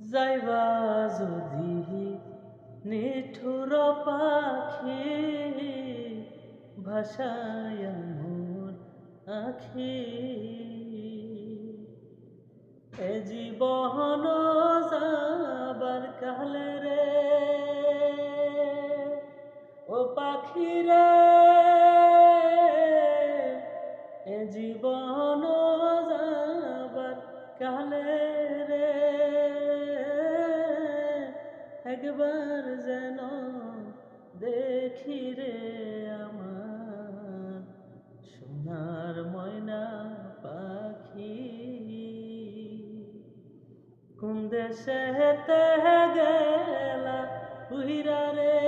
যাইবা যদি নিঠুর পাখি ভাষায় মোর আখি এ জীবন যাবার কালে রে ও পাখি রে এ জীবন যাবার কালে রে একবার যেন দেখি রে আমার সোনার ময়না পাখি কোন দেশেতে গেলা উইরা রে